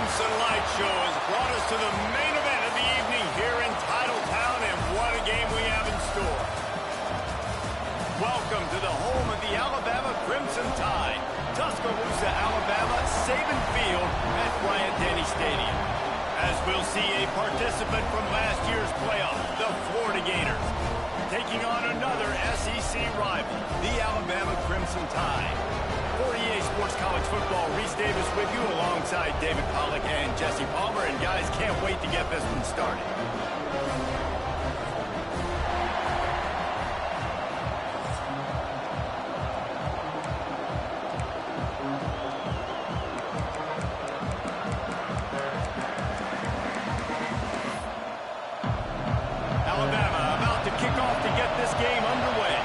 Crimson Light Show has brought us to the main event of the evening here in Titletown, and what a game we have in store. Welcome to the home of the Alabama Crimson Tide, Tuscaloosa, Alabama, Saban Field at Bryant-Denny Stadium. As we'll see a participant from last year's playoff, the Florida Gators, taking on another SEC rival, the Alabama Crimson Tide. For EA Sports College Football, Reese Davis with you alongside David Pollack and Jesse Palmer. And guys, can't wait to get this one started. Alabama about to kick off to get this game underway.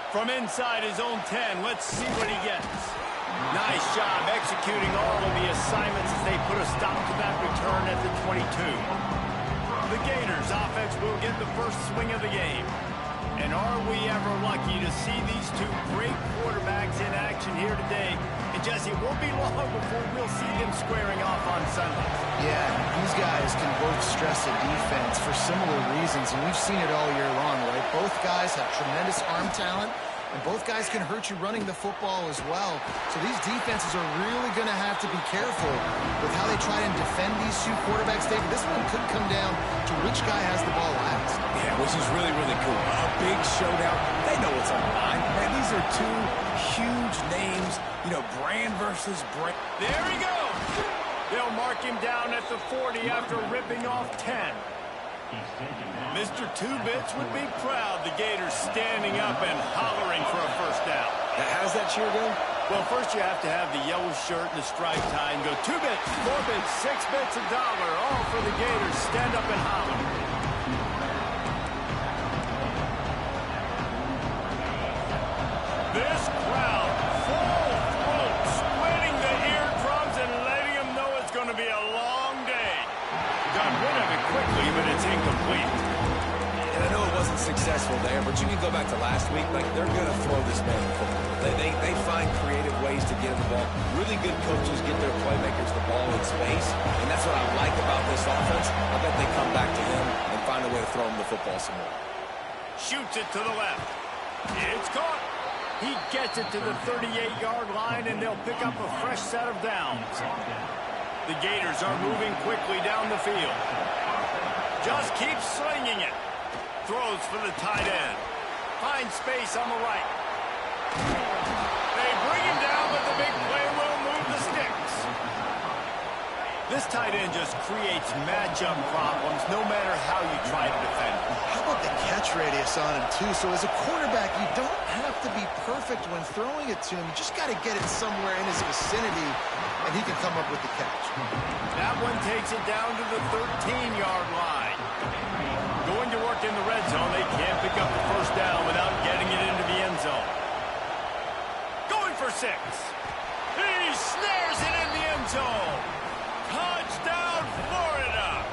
From inside his own 10, let's see what he gets. Nice job executing all of the assignments as they put a stop to that return at the 22. The Gators offense will get the first swing of the game. And are we ever lucky to see these two great quarterbacks in action here today? And Jesse, it won't be long before we'll see them squaring off on Sunday. Yeah, these guys can both stress a defense for similar reasons, and we've seen it all year long, right? Both guys have tremendous arm talent, and both guys can hurt you running the football as well. So these defenses are really going to have to be careful with how they try and defend these two quarterbacks, David. This one could come down to which guy has the ball last. Yeah, which is really, really cool. A big showdown. They know what's on the line. Man, these are two huge names, you know, brand versus brand. There he goes. They'll mark him down at the 40 after ripping off 10. Mr. Two-Bits would be proud. The Gators standing up and hollering for a first down. Now, how's that cheer go? Well, first you have to have the yellow shirt and the stripe tie and go 2 bits, 4 bits, 6 bits, $1, all for the Gators. Stand up and holler. This crowd, full throat, splitting the eardrums and letting them know it's going to be a long day. Got rid of it quickly, but it's incomplete. And I know it wasn't successful there, but you can go back to last week. Like, they're going to throw this man the football. They find creative ways to get him the ball. Really good coaches get their playmakers the ball in space, and that's what I like about this offense. I bet they come back to him and find a way to throw him the football some more. Shoots it to the left. It's caught. He gets it to the 38-yard line, and they'll pick up a fresh set of downs. The Gators are moving quickly down the field. Just keeps slinging it. Throws for the tight end. Finds space on the right. They bring him down, but the big play will move the sticks. This tight end just creates matchup problems no matter how you try to defend him. How about the catch radius on him, too? So as a quarterback, you don't have to be perfect when throwing it to him. You just got to get it somewhere in his vicinity, and he can come up with the catch. That one takes it down to the 13-yard line. Going to work in the red zone. They can't pick up the first down without getting it into the end zone. Going for 6. He snares it in the end zone. Touchdown, Florida.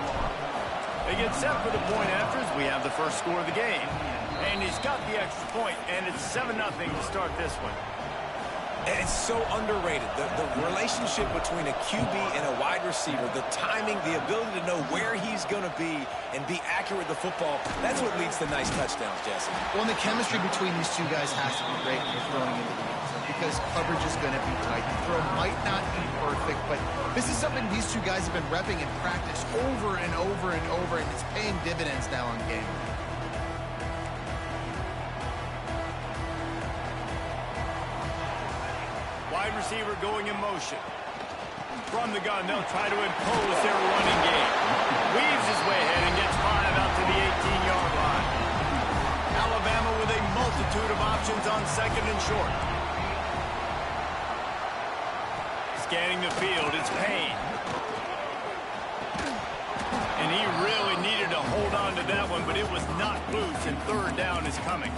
They get set for the point after as we have the first score of the game. And he's got the extra point, and it's 7-0 to start this one. And it's so underrated. The relationship between a QB and a wide receiver, the timing, the ability to know where he's going to be and be accurate with the football, that's what leads to nice touchdowns, Jesse. Well, and the chemistry between these two guys has to be great when you're throwing into the end zone because coverage is going to be tight. The throw might not be perfect, but this is something these two guys have been repping in practice over and over and over, and it's paying dividends now on game. Wide receiver going in motion. From the gun, they'll try to impose their running game. Weaves his way ahead and gets 5 out to the 18-yard line. Alabama with a multitude of options on second and short. Scanning the field, it's Payne. And he really needed to hold on to that one, but it was not loose, and third down is coming.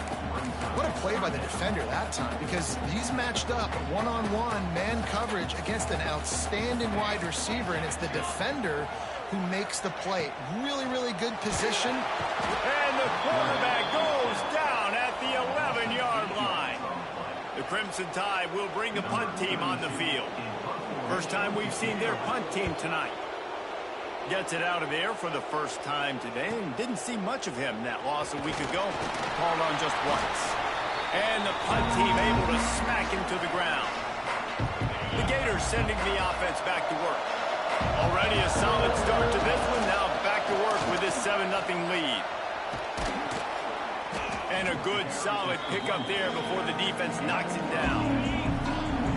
What a play by the defender that time, because he's matched up one-on-one man coverage against an outstanding wide receiver, and it's the defender who makes the play. Really, really good position. And the quarterback goes down at the 11-yard line. The Crimson Tide will bring the punt team on the field. First time we've seen their punt team tonight. Gets it out of there for the first time today, and didn't see much of him that loss a week ago. Called on just once. And the punt team able to smack him to the ground. The Gators sending the offense back to work. Already a solid start to this one. Now back to work with this 7-0 lead. And a good, solid pickup there before the defense knocks it down.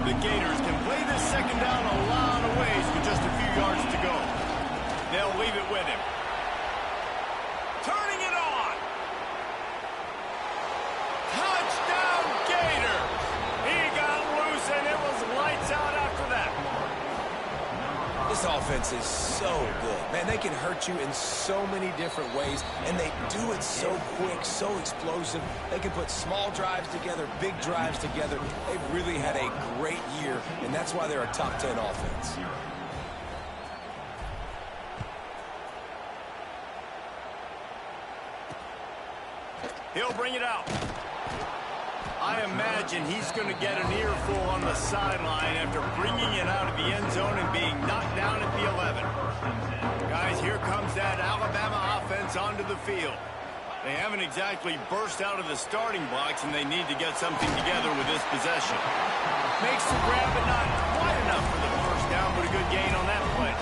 The Gators can play this second down a lot of ways with just a few yards to go. They'll leave it with him. Turning it on. Touchdown, Gators. He got loose, and it was lights out after that. This offense is so good. Man, they can hurt you in so many different ways, and they do it so quick, so explosive. They can put small drives together, big drives together. They've really had a great year, and that's why they're a top 10 offense. He'll bring it out. I imagine he's going to get an earful on the sideline after bringing it out of the end zone and being knocked down at the 11. Guys, here comes that Alabama offense onto the field. They haven't exactly burst out of the starting blocks, and they need to get something together with this possession. Makes the grab, but not quite enough for the first down, but a good gain on that play.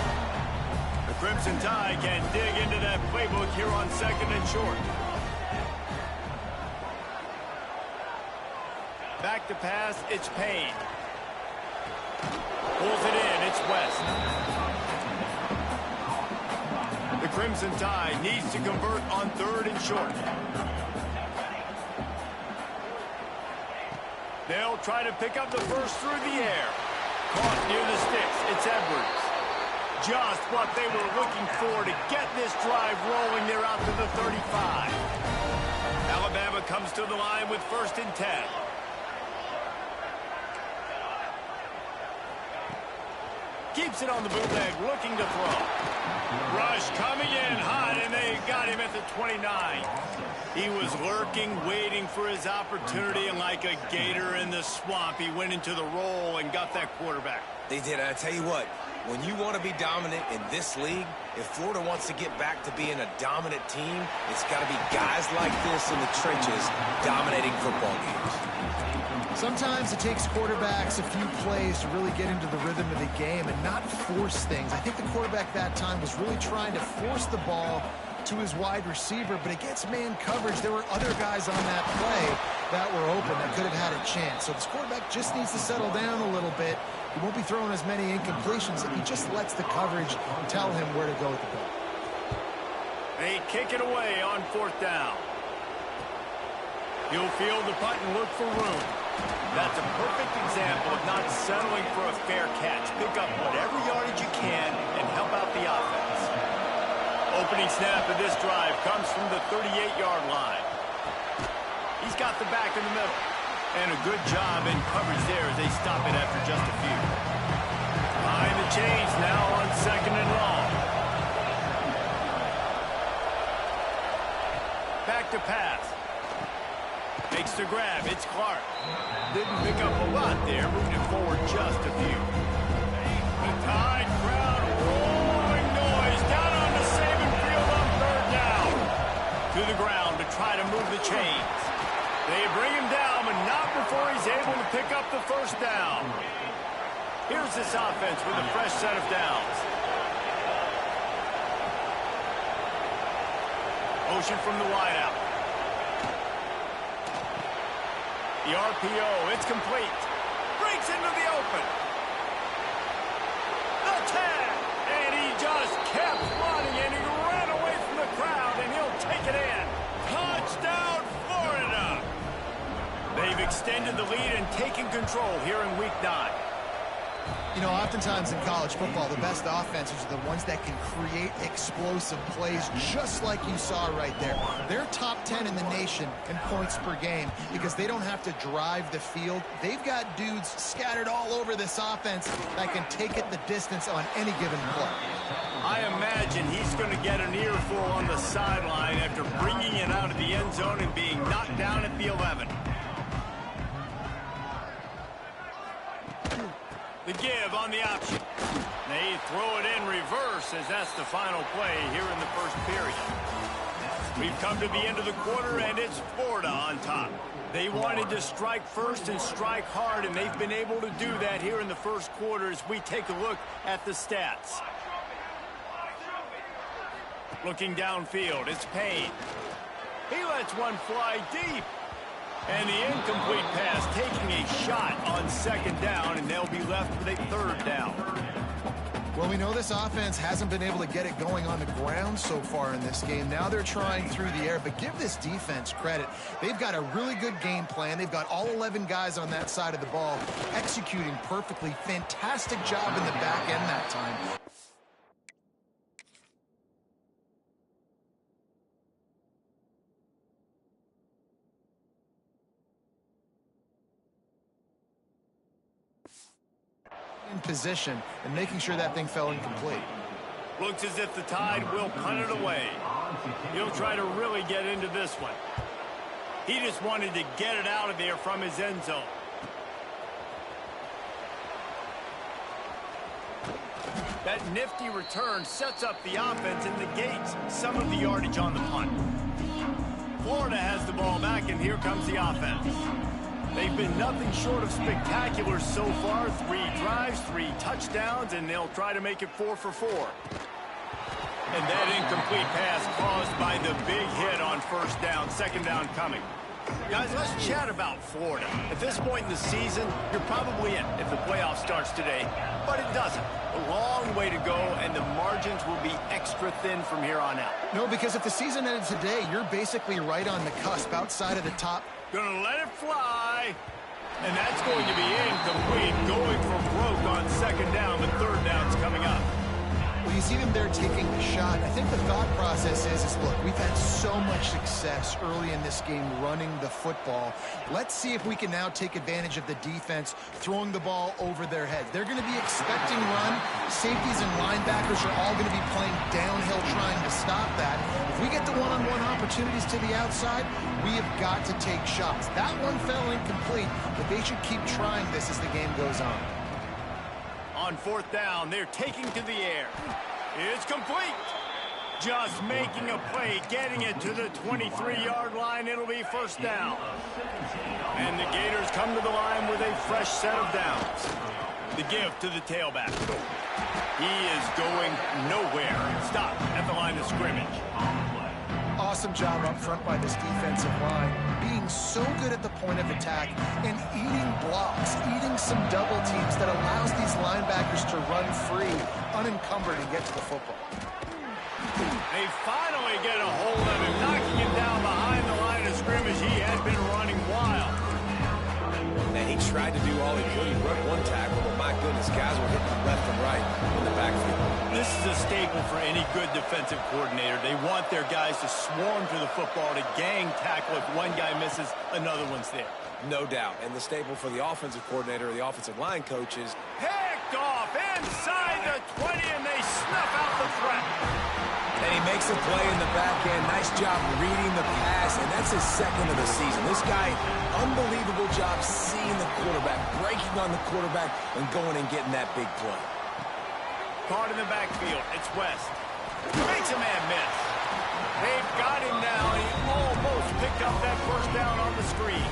The Crimson Tide can dig into that playbook here on 2nd and short. Back to pass, it's Payne. Pulls it in, it's West. The Crimson Tide needs to convert on 3rd and short. They'll try to pick up the first through the air. Caught near the sticks, it's Edwards. Just what they were looking for to get this drive rolling. They're out to the 35. Alabama comes to the line with 1st and 10. Keeps it on the bootleg, looking to throw. Rush coming in hot, and they got him at the 29. He was lurking, waiting for his opportunity, and like a gator in the swamp, he went into the roll and got that quarterback. They did. I tell you what, when you want to be dominant in this league, if Florida wants to get back to being a dominant team, it's got to be guys like this in the trenches dominating football games. Sometimes it takes quarterbacks a few plays to really get into the rhythm of the game and not force things. I think the quarterback that time was really trying to force the ball to his wide receiver, but against man coverage, there were other guys on that play that were open that could have had a chance. So this quarterback just needs to settle down a little bit. He won't be throwing as many incompletions if he just lets the coverage tell him where to go with the ball. They kick it away on 4th down. He'll field the punt and look for room. That's a perfect example of not settling for a fair catch. Pick up whatever yardage you can and help out the offense. Opening snap of this drive comes from the 38-yard line. He's got the back in the middle. And a good job in coverage there as they stop it after just a few. Behind the chains now on 2nd and long. Back to pass. Makes the grab. It's Clark. Didn't pick up a lot there. Moved it forward just a few. The Tide crowd roaring noise down on the Saban field on 3rd down. To the ground to try to move the chains. They bring him down, but not before he's able to pick up the 1st down. Here's this offense with a fresh set of downs. Motion from the wideout. The RPO, it's complete. Breaks into the open. The tag, and he just kept running, and he ran away from the crowd, and he'll take it in. Touchdown, Florida! They've extended the lead and taken control here in Week 9. You know, oftentimes in college football, the best offenses are the ones that can create explosive plays just like you saw right there. They're top 10 in the nation in points per game because they don't have to drive the field. They've got dudes scattered all over this offense that can take it the distance on any given play. I imagine he's going to get an earful on the sideline after bringing it out of the end zone and being knocked down at the 11. The give on the option. They throw it in reverse as that's the final play here in the first period. We've come to the end of the quarter, and it's Florida on top. They wanted to strike first and strike hard, and they've been able to do that here in the first quarter as we take a look at the stats. Looking downfield, it's Payne. He lets one fly deep. And the incomplete pass taking a shot on second down, and they'll be left with a third down. Well, we know this offense hasn't been able to get it going on the ground so far in this game. Now they're trying through the air, but give this defense credit. They've got a really good game plan. They've got all 11 guys on that side of the ball executing perfectly. Fantastic job in the back end that time. In position and making sure that thing fell incomplete. Looks as if the Tide will punt it away. He'll try to really get into this one. He just wanted to get it out of there from his end zone. That nifty return sets up the offense and negates some of the yardage on the punt. Florida has the ball back, and here comes the offense. They've been nothing short of spectacular so far. 3 drives, 3 touchdowns, and they'll try to make it 4 for 4. And that incomplete pass caused by the big hit on first down, second down coming. Guys, let's chat about Florida. At this point in the season, you're probably in if the playoff starts today, but it doesn't. A long way to go, and the margins will be extra thin from here on out. No, because if the season ended today, you're basically right on the cusp outside of the top. Gonna let it fly. And that's going to be incomplete. Going for broke on second down, but third down's coming up. Well, you see them there taking the shot. I think the thought process is look, we've had so much success early in this game running the football. Let's see if we can now take advantage of the defense throwing the ball over their heads. They're going to be expecting run. Safeties and linebackers are all going to be playing downhill trying to stop that. If we get the one-on-one opportunities to the outside, we have got to take shots. That one fell incomplete, but they should keep trying this as the game goes on. On fourth down, they're taking to the air. It's complete. Just making a play, getting it to the 23-yard line. It'll be first down. And the Gators come to the line with a fresh set of downs. The give to the tailback. He is going nowhere. Stop at the line of scrimmage. Awesome job up front by this defensive line, being so good at the point of attack and eating blocks, eating some double teams that allows these linebackers to run free, unencumbered, and get to the football. They finally get a hold of him, knocking him down behind the line of scrimmage. He had been running wild. And he tried to do all he could. He broke one tackle, but my goodness, guys were hitting left and right in the backfield. This is a staple for any good defensive coordinator. They want their guys to swarm to the football, to gang tackle. If one guy misses, another one's there. No doubt. And the staple for the offensive coordinator or the offensive line coaches. Picked off inside the 20, and they snuff out the threat. And he makes a play in the back end. Nice job reading the pass, and that's his second of the season. This guy, unbelievable job seeing the quarterback, breaking on the quarterback, and going and getting that big play. Caught in the backfield. It's West. Makes a man miss. They've got him now. He almost picked up that first down on the screen.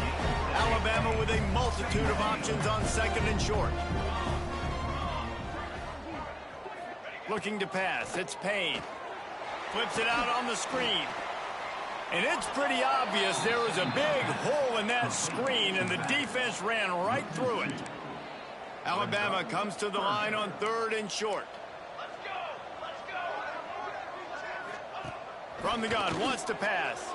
Alabama with a multitude of options on second and short. Looking to pass. It's Payne. Flips it out on the screen. And it's pretty obvious there was a big hole in that screen, and the defense ran right through it. Alabama comes to the line on third and short. From the gun, wants to pass.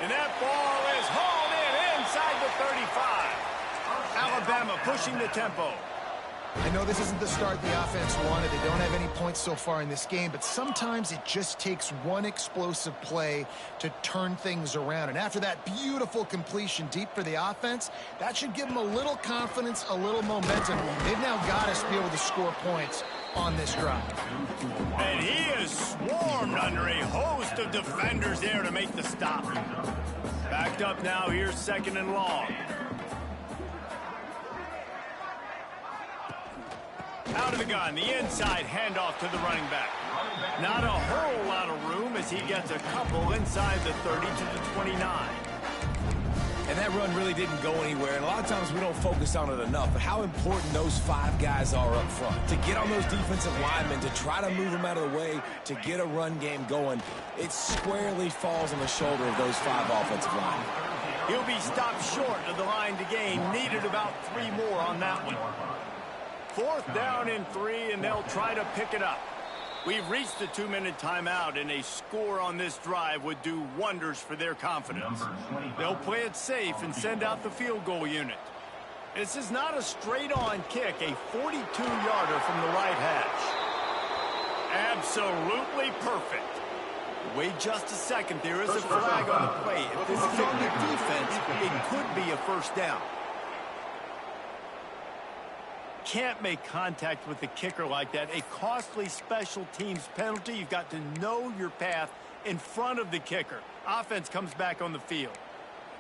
And that ball is hauled in inside the 35. Alabama pushing the tempo. I know this isn't the start the offense wanted. They don't have any points so far in this game, but sometimes it just takes one explosive play to turn things around. And after that beautiful completion deep for the offense, that should give them a little confidence, a little momentum. They've now got us to be able to score points on this drive. And he is swarmed under a host of defenders there to make the stop. Backed up now, here's second and long. Out of the gun, the inside handoff to the running back. Not a whole lot of room as he gets a couple inside the 30 to the 29. And that run really didn't go anywhere, and a lot of times we don't focus on it enough, but how important those 5 guys are up front. To get on those defensive linemen, to try to move them out of the way, to get a run game going, it squarely falls on the shoulder of those 5 offensive linemen. He'll be stopped short of the line to gain. Needed about 3 more on that one. 4th down and 3, and they'll try to pick it up. We've reached the 2-minute timeout, and a score on this drive would do wonders for their confidence. They'll play it safe and send out the field goal unit. This is not a straight-on kick, a 42-yarder from the right hash. Absolutely perfect. Wait just a second. There is a flag on the play. If this is on the defense, it could be a first down. Can't make contact with the kicker like that. A costly special teams penalty. You've got to know your path in front of the kicker. Offense comes back on the field.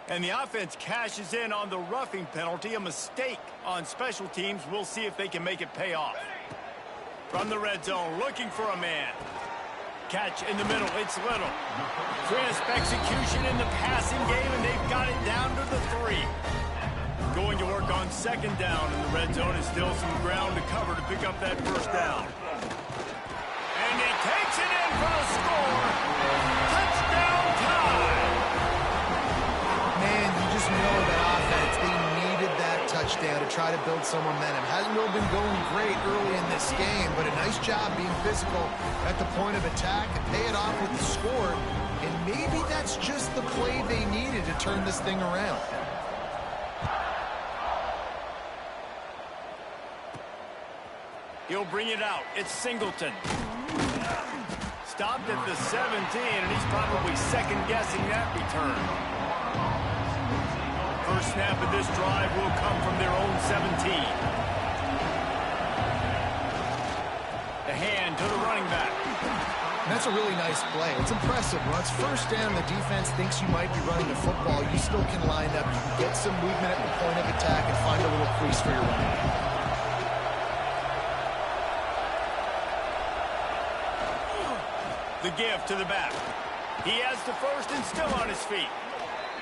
And the offense cashes in on the roughing penalty. A mistake on special teams. We'll see if they can make it pay off. From the red zone, looking for a man. Catch in the middle. It's Little. Crisp execution in the passing game, and they've got it down to the 3. Going to work on 2nd down in the red zone. Is still some ground to cover to pick up that first down. And he takes it in for the score. Touchdown time. Man, you just know that offense, they needed that touchdown to try to build some momentum. Hasn't really been going great early in this game, but a nice job being physical at the point of attack and pay it off with the score. And maybe that's just the play they needed to turn this thing around. He'll bring it out. It's Singleton. Stopped at the 17, and he's probably second-guessing that return. First snap of this drive will come from their own 17. The hand to the running back. That's a really nice play. It's impressive. When it's first down, the defense thinks you might be running the football. You still can line up. You can get some movement at the point of attack and find a little crease for your running back. The give to the back. He has the first and still on his feet.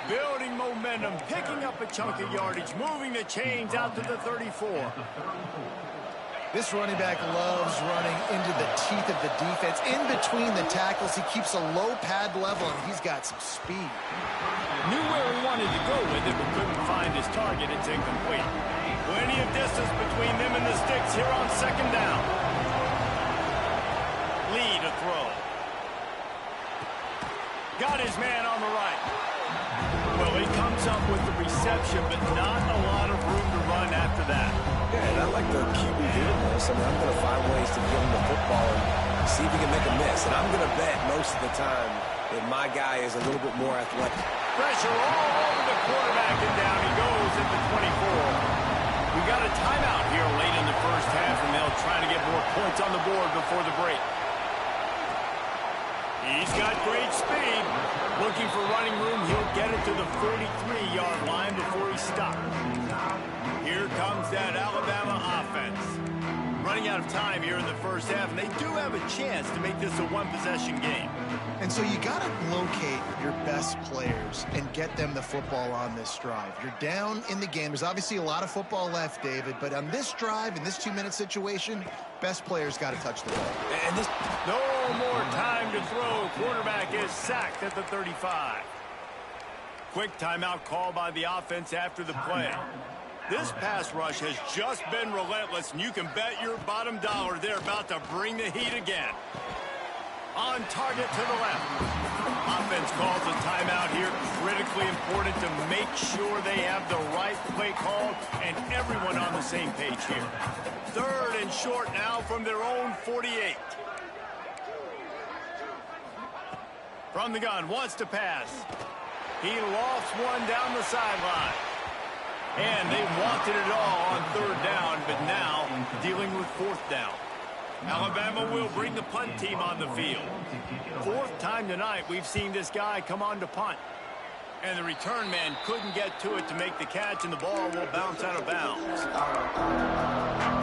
Building momentum, picking up a chunk of yardage, moving the chains out to the 34. This running back loves running into the teeth of the defense. In between the tackles, he keeps a low pad level, and he's got some speed. Knew where he wanted to go with it, but couldn't find his target. It's incomplete. Plenty of distance between them and the sticks here on 2nd down. Lead a throw. Got his man on the right. Well, he comes up with the reception, but not a lot of room to run after that. Yeah, and I like the QB doing this. I mean, I'm going to find ways to give him the football and see if he can make a miss. And I'm going to bet most of the time that my guy is a little bit more athletic. Pressure all over the quarterback, and down he goes at the 24. We got a timeout here late in the first half, and they'll try to get more points on the board before the break. He's got great speed. Looking for running room. He'll get it to the 43-yard line before he stops. Here comes that Alabama offense. Running out of time here in the first half, and they do have a chance to make this a one-possession game. And so you got to locate your best players and get them the football on this drive. You're down in the game. There's obviously a lot of football left, David, but on this drive, in this 2-minute situation, best players got to touch the ball. And this, no more time to throw. Quarterback is sacked at the 35. Quick timeout call by the offense after the play. This pass rush has just been relentless, and you can bet your bottom dollar they're about to bring the heat again. On target to the left. Offense calls a timeout here. Critically important to make sure they have the right play call and everyone on the same page here. 3rd and short now from their own 48. From the gun, wants to pass. He lofts one down the sideline. And they wanted it all on 3rd down, but now dealing with 4th down. Alabama will bring the punt team on the field. 4th time tonight we've seen this guy come on to punt. And the return man couldn't get to it to make the catch, and the ball will bounce out of bounds.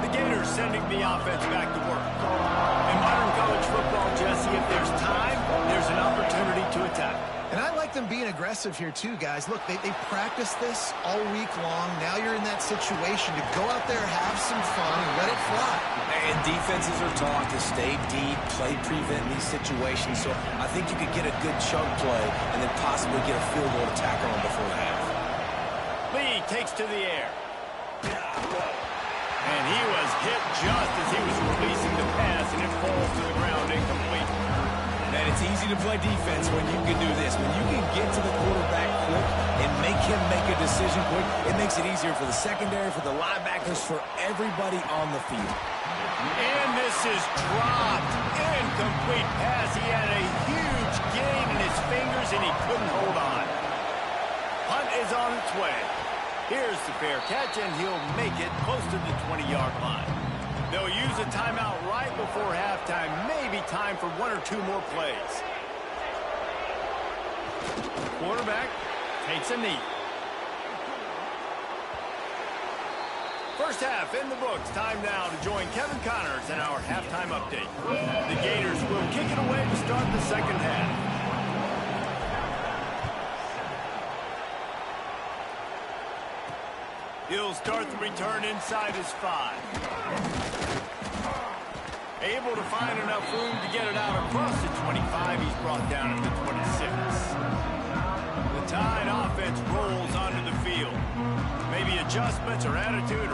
The Gators sending the offense back to work. In modern college football, Jesse, if there's time, there's an opportunity to attack. And I like them being aggressive here too, guys. Look, they practiced this all week long. Now you're in that situation to go out there, have some fun, and let it fly. And defenses are taught to stay deep, play prevent in these situations. So I think you could get a good chunk play and then possibly get a field goal to tackle them before the half. Lee takes to the air. And he was hit just as he was releasing the pass, and it falls to the ground incomplete. And it's easy to play defense when you can do this. When you can get to the quarterback quick and make him make a decision quick, it makes it easier for the secondary, for the linebackers, for everybody on the field. And this is dropped. Incomplete pass. He had a huge gain in his fingers, and he couldn't hold on. Punt is on its way. Here's the fair catch, and he'll make it close to the 20-yard line. They'll use a timeout right before halftime. Maybe time for one or two more plays. Quarterback takes a knee. First half in the books. Time now to join Kevin Connors in our halftime update. The Gators will kick it away to start the second half. He'll start the return inside his 5. Able to find enough room to get it out across the 25. He's brought down at the 26. The Tide offense rolls onto the field. Maybe adjustments or attitude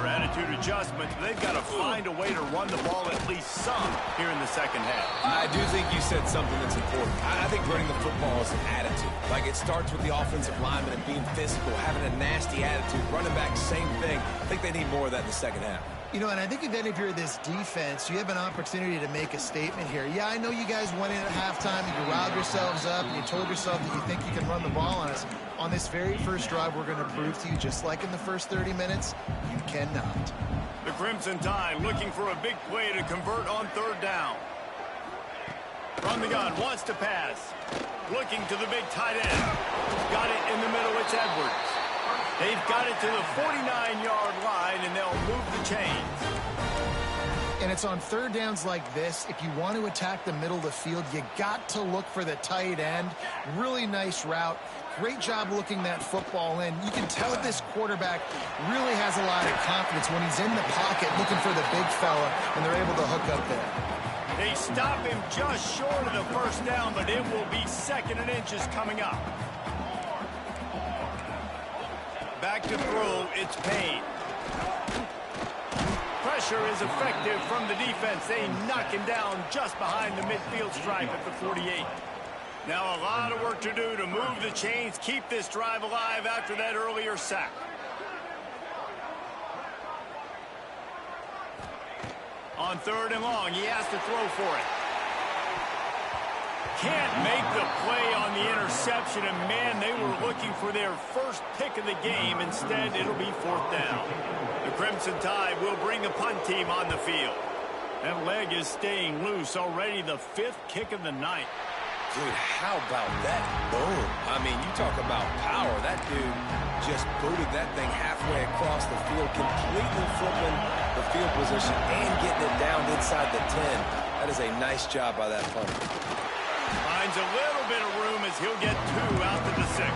adjustments. They've got to find a way to run the ball at least some here in the second half. I do think you said something that's important. I think running the football is an attitude. Like, it starts with the offensive lineman and being physical, having a nasty attitude. Running back, same thing. I think they need more of that in the second half. You know, and I think then if you're this defense, you have an opportunity to make a statement here. Yeah, I know you guys went in at halftime and you riled yourselves up and you told yourself that you think you can run the ball on us. On this very first drive, we're going to prove to you, just like in the first 30 minutes, you cannot. The Crimson Tide looking for a big play to convert on third down. From the gun, wants to pass. Looking to the big tight end. Got it in the middle, it's Edwards. They've got it to the 49-yard line, and they'll move the chains. And it's on third downs like this. If you want to attack the middle of the field, you got to look for the tight end. Really nice route. Great job looking that football in. You can tell this quarterback really has a lot of confidence when he's in the pocket looking for the big fella, and they're able to hook up there. They stop him just short of the first down, but it will be second and inches coming up. Back to throw, it's Payne. Pressure is effective from the defense. They knock him down just behind the midfield stripe at the 48. Now a lot of work to do to move the chains, keep this drive alive after that earlier sack. On third and long, he has to throw for it. Can't make the play on the interception, and man, they were looking for their first pick of the game. Instead, it'll be fourth down. The Crimson Tide will bring the punt team on the field. That leg is staying loose. Already the 5th kick of the night. Dude, how about that boom? I mean, you talk about power. That dude just booted that thing halfway across the field, completely flipping the field position and getting it down inside the 10. That is a nice job by that punter. Finds a little bit of room as he'll get 2 out to the 6.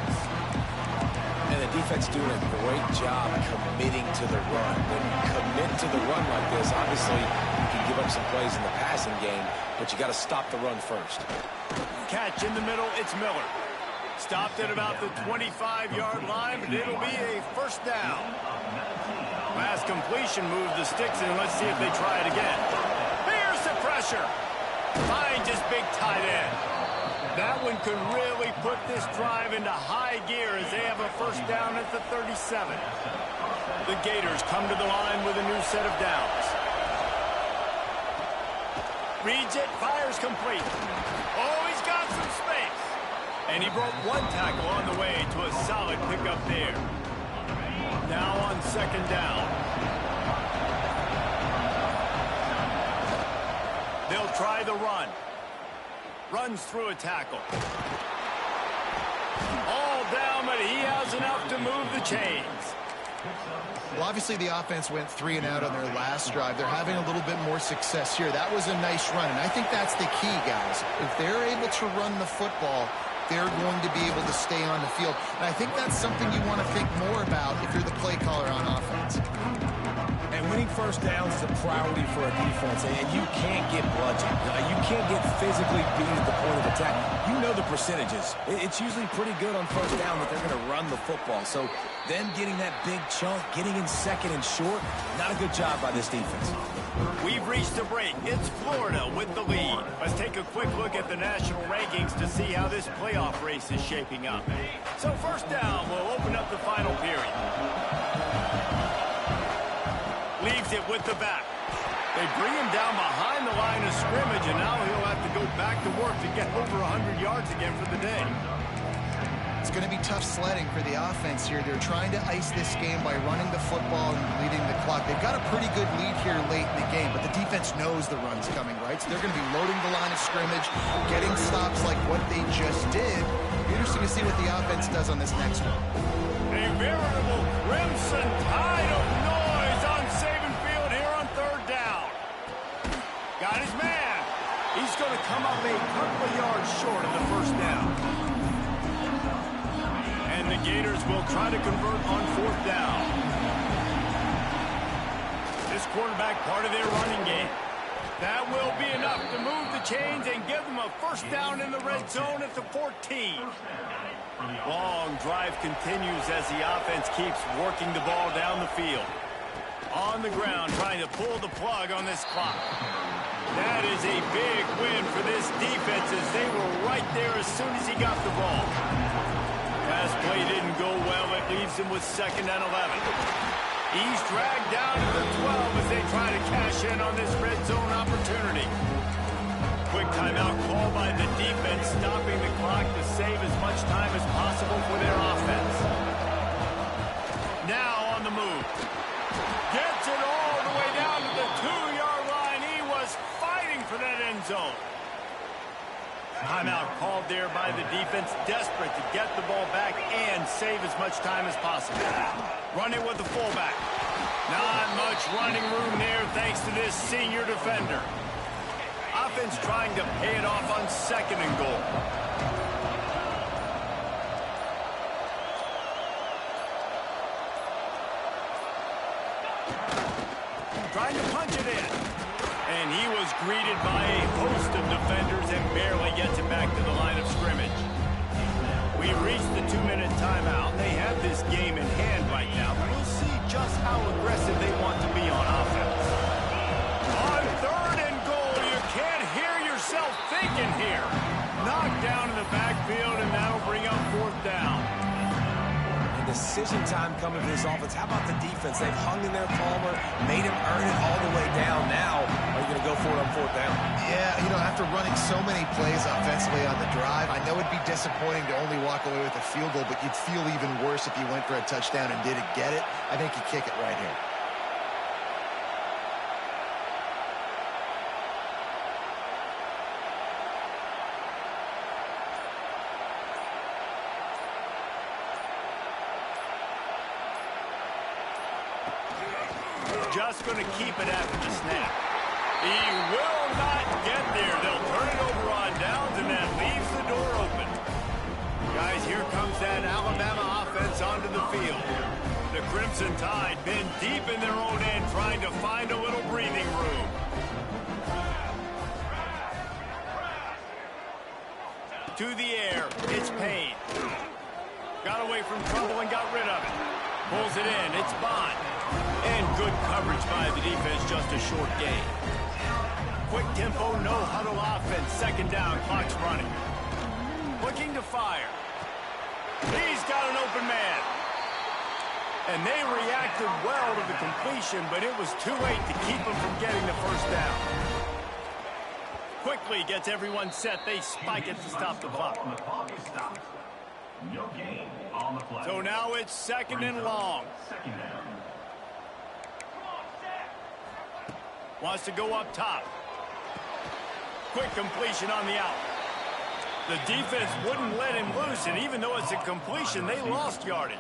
And the defense doing a great job committing to the run. When you commit to the run like this, obviously you can give up some plays in the passing game, but you got to stop the run first. Catch in the middle, it's Miller. Stopped at about the 25-yard line, but it'll be a first down. Last completion moved the sticks, and let's see if they try it again. Here's the pressure. Finds his big tight end. That one could really put this drive into high gear as they have a first down at the 37. The Gators come to the line with a new set of downs. Reads it, fires complete. Oh, he's got some space. And he broke one tackle on the way to a solid pickup there. Now on second down. They'll try the run. Runs through a tackle. All down, but he has enough to move the chains. Well, obviously the offense went 3 and out on their last drive. They're having a little bit more success here. That was a nice run, and I think that's the key, guys. If they're able to run the football, they're going to be able to stay on the field. And I think that's something you want to think more about if you're the play caller on offense. And winning first downs is a priority for a defense, and you can't get bludgeoned. You can't get physically beat at the point of attack. You know the percentages. It's usually pretty good on first down that they're going to run the football. So them getting that big chunk, getting in second and short, not a good job by this defense. We've reached a break. It's Florida with the lead. Let's take a quick look at the national rankings to see how this playoff race is shaping up. So first down, we'll open up the final period. Leaves it with the back. They bring him down behind the line of scrimmage, and now he'll have to go back to work to get over 100 yards again for the day. It's going to be tough sledding for the offense here. They're trying to ice this game by running the football and leading the clock. They've got a pretty good lead here late in the game, but the defense knows the run's coming, right? So they're going to be loading the line of scrimmage, getting stops like what they just did. Interesting to see what the offense does on this next one. A veritable crimson tide of noise on Saban Field here on third down. Got his man. He's going to come up a couple of yards short of the first down. And the Gators will try to convert on fourth down. This quarterback part of their running game. That will be enough to move the chains and give them a first down in the red zone at the 14. Long drive continues as the offense keeps working the ball down the field. On the ground, trying to pull the plug on this clock. That is a big win for this defense as they were right there as soon as he got the ball. Pass play didn't go well. It leaves him with 2nd and 11. He's dragged down to the 12 as they try to cash in on this red zone opportunity. Quick timeout call by the defense, stopping the clock to save as much time as possible for their offense. Now on the move. Gets it all the way down to the 2-yard line. He was fighting for that end zone. Timeout called there by the defense, desperate to get the ball back and save as much time as possible. Run it with the fullback. Not much running room there thanks to this senior defender. Offense trying to pay it off on 2nd and goal. Trying to punch it in. And he was greeted by a host of defenders and barely gets it back to the line of scrimmage. We reached the 2-minute timeout. They have this game in hand right now. We'll see just how aggressive they want to be on offense. On 3rd and goal, you can't hear yourself thinking here. Knocked down in the backfield, and that'll bring up 4th down. Decision time coming for this offense. How about the defense? They've hung in there, Palmer, made him earn it all the way down. Now, are you going to go for it on 4th down? Yeah, after running so many plays offensively on the drive, I know it'd be disappointing to only walk away with a field goal, but you'd feel even worse if you went for a touchdown and didn't get it. I think you kick it right here. Just going to keep it after the snap. He will not get there. They'll turn it over on downs, and that leaves the door open. Guys, here comes that Alabama offense onto the field. The Crimson Tide been deep in their own end, trying to find a little breathing room. To the air, it's Payne. Got away from trouble and got rid of it. Pulls it in, it's Bond. And good coverage by the defense, just a short gain. Quick tempo, no huddle offense. 2nd down, clock's running. Looking to fire. He's got an open man. And they reacted well to the completion, but it was too late to keep them from getting the first down. Quickly gets everyone set. They spike it to stop the clock. So now it's 2nd and long. Wants to go up top. Quick completion on the out. The defense wouldn't let him loose, and even though it's a completion, they lost yardage.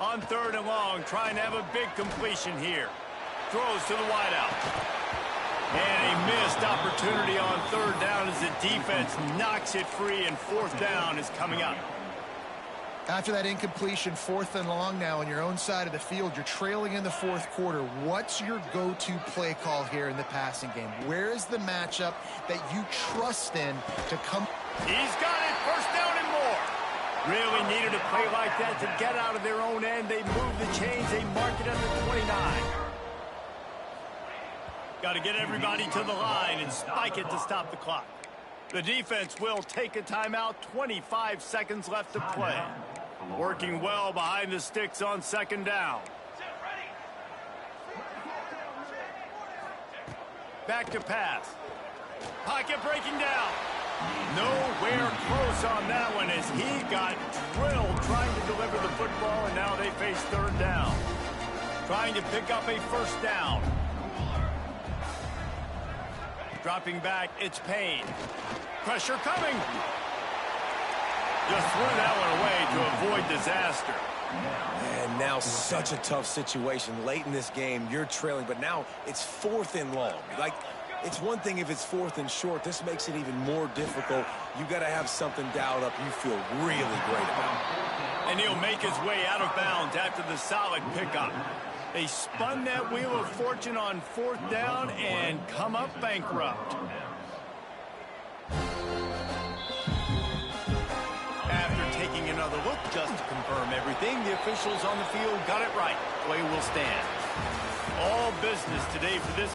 On 3rd and long, trying to have a big completion here. Throws to the wideout. And a missed opportunity on 3rd down as the defense knocks it free, and 4th down is coming up. After that incompletion, 4th and long now on your own side of the field, you're trailing in the 4th quarter. What's your go-to play call here in the passing game? Where is the matchup that you trust in to come? He's got it, 1st down and more. Really needed a play like that to get out of their own end. They move the chains, they mark it at the 29. Got to get everybody to the line and spike it to stop the clock. The defense will take a timeout, 25 seconds left to play. Working well behind the sticks on 2nd down. Back to pass. Pocket breaking down. Nowhere close on that one as he got drilled trying to deliver the football, and now they face 3rd down. Trying to pick up a 1st down. Dropping back, it's Payne. Pressure coming. Just threw that one away to avoid disaster. And now such a tough situation. Late in this game, you're trailing, but now it's 4th and long. Like, it's one thing if it's 4th and short. This makes it even more difficult. You got to have something dialed up you feel really great about. And he'll make his way out of bounds after the solid pickup. They spun that wheel of fortune on 4th down and come up bankrupt. After taking another look just to confirm everything, the officials on the field got it right. Play will stand. All business today for this